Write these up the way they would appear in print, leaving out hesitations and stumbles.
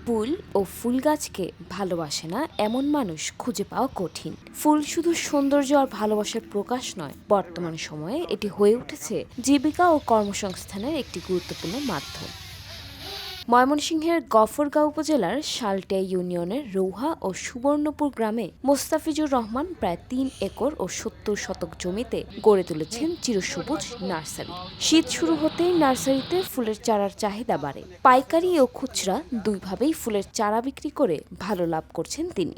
ফুল ও ফুল গাছকে ভালোবাসে না এমন মানুষ খুঁজে পাওয়া কঠিন। ফুল শুধু সৌন্দর্য আর ভালোবাসার প্রকাশ নয়, বর্তমান সময়ে এটি হয়ে উঠেছে জীবিকা ও কর্মসংস্থানের একটি গুরুত্বপূর্ণ মাধ্যম। ময়মনসিংহের গফরগাঁও উপজেলার শালটিয়া ইউনিয়নের রৌহা ও সুবর্ণপুর গ্রামে মোস্তাফিজুর রহমান প্রায় ৩ একর ও ৭০ শতক জমিতে গড়ে তুলেছেন চিরসবুজ নার্সারি। শীত শুরু হতেই নার্সারিতে ফুলের চারার চাহিদা বাড়ে। পাইকারি ও খুচরা দুইভাবেই ফুলের চারা বিক্রি করে ভালো লাভ করছেন তিনি।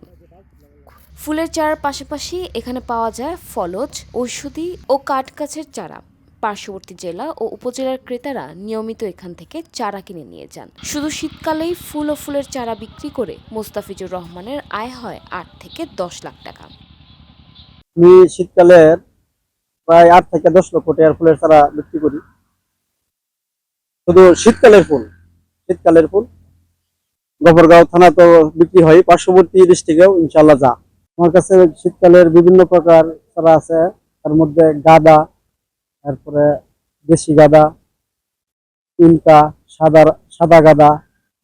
ফুলের চারার পাশাপাশি এখানে পাওয়া যায় ফলজ, ঔষধি ও কাঠগাছের চারা। পার্শ্ববর্তী জেলা ও উপজেলার ক্রেতারা নিয়মিত এখান থেকে চারা কিনে নিয়ে যান। শুধু শীতকালেই ফুল ও ফুলের চারা বিক্রি করে মোস্তাফিজুর রহমানের আয় হয় ৮ থেকে ১০ লাখ টাকা। আমি শীতকালের প্রায় ৮ থেকে ১০ লক্ষ টাকার ফুলের চারা বিক্রি করি। শুধু শীতকালের ফুল গফরগাঁও থানা তো বিক্রি হয়, পার্শ্ববর্তী ডিস্ট্রিক্টেও ইনশাল্লাহ যা। আমার কাছে শীতকালের বিভিন্ন প্রকার চারা আছে, তার মধ্যে গাঁদা, তারপরে দেশি গাঁদা, ইনকা, সাদা গাঁদা,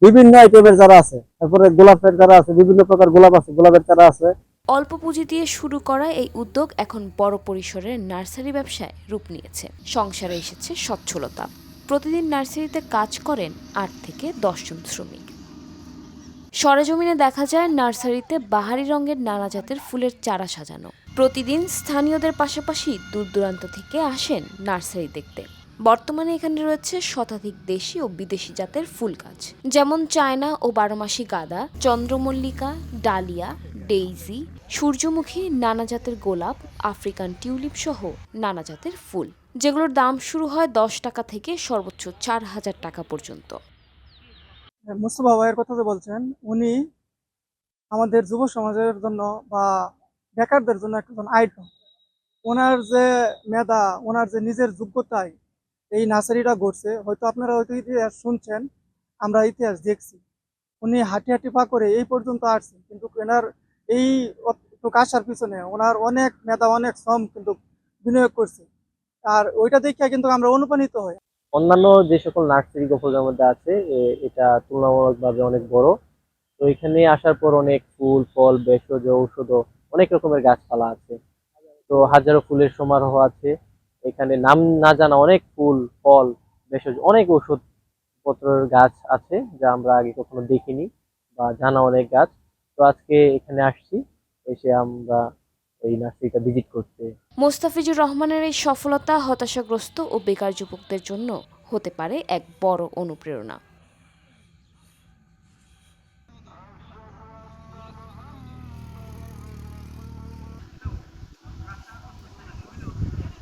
বিভিন্ন আইটেমের চারা আছে। তারপরে গোলাপের চারা আছে, বিভিন্ন প্রকার গোলাপ আছে, গোলাপের চারা আছে। অল্প পুঁজি দিয়ে শুরু করা এই উদ্যোগ এখন বড় পরিসরের নার্সারি ব্যবসায় রূপ নিয়েছে। সংসারে এসেছে সচ্ছলতা। প্রতিদিন নার্সারিতে কাজ করেন ৮ থেকে ১০ জন শ্রমিক। সরেজমিনে দেখা যায় নার্সারিতে বাহারি রঙের নানা জাতের ফুলের চারা সাজানো। প্রতিদিন স্থানীয়দের পাশাপাশি দূর দূরান্ত থেকে আসেন নার্সারি দেখতে। বর্তমানে এখানে রয়েছে শতাধিক দেশি ও বিদেশি জাতের ফুল গাছ, যেমন চায়না ও বারোমাসি গাঁদা, চন্দ্রমল্লিকা, ডালিয়া, ডেইজি, সূর্যমুখী, নানা জাতের গোলাপ, আফ্রিকান টিউলিপ সহ নানা জাতের ফুল, যেগুলোর দাম শুরু হয় ১০ টাকা থেকে সর্বোচ্চ ৪,০০০ টাকা পর্যন্ত। মুস্তফা ভাইয়ের কথা যে বলছেন, উনি আমাদের যুব সমাজের জন্য বা বেকারদের জন্য একজন আইডল। ওনার যে মেধা, ওনার যে নিজের যোগ্যতায় এই নার্সারিটা গড়ছে, হয়তো আপনারা হয়তো ইতিহাস শুনছেন, আমরা ইতিহাস দেখছি। উনি হাঁটি হাঁটি পা করে এই পর্যন্ত আসছেন, কিন্তু এনার এই আসার পিছনে ওনার অনেক মেধা, অনেক শ্রম কিন্তু বিনিয়োগ করছে। আর ওইটা দেখে কিন্তু আমরা অনুপ্রাণিত হই। অন্যান্য যে সকল নার্সারি গফরগাঁওয়ের মধ্যে আছে, এটা তুলনামূলকভাবে অনেক বড়। তো এখানে আসার পর অনেক ফুল, ফল, ভেষজ, ঔষধ, অনেক রকমের গাছপালা আছে। তো হাজারো ফুলের সমারোহ আছে এখানে। নাম না জানা অনেক ফুল, ফল, ভেষজ, অনেক ওষুধ পত্রের গাছ আছে যা আমরা আগে কখনো দেখিনি, বা জানা অনেক গাছ। তো আজকে এখানে আসছি, এসে আমরা এই নার্সারিটা ভিজিট করতে। মোস্তাফিজুর রহমানের এই সফলতা হতাশাগ্রস্ত ও বেকার যুবকদের জন্য হতে পারে এক বড় অনুপ্রেরণা।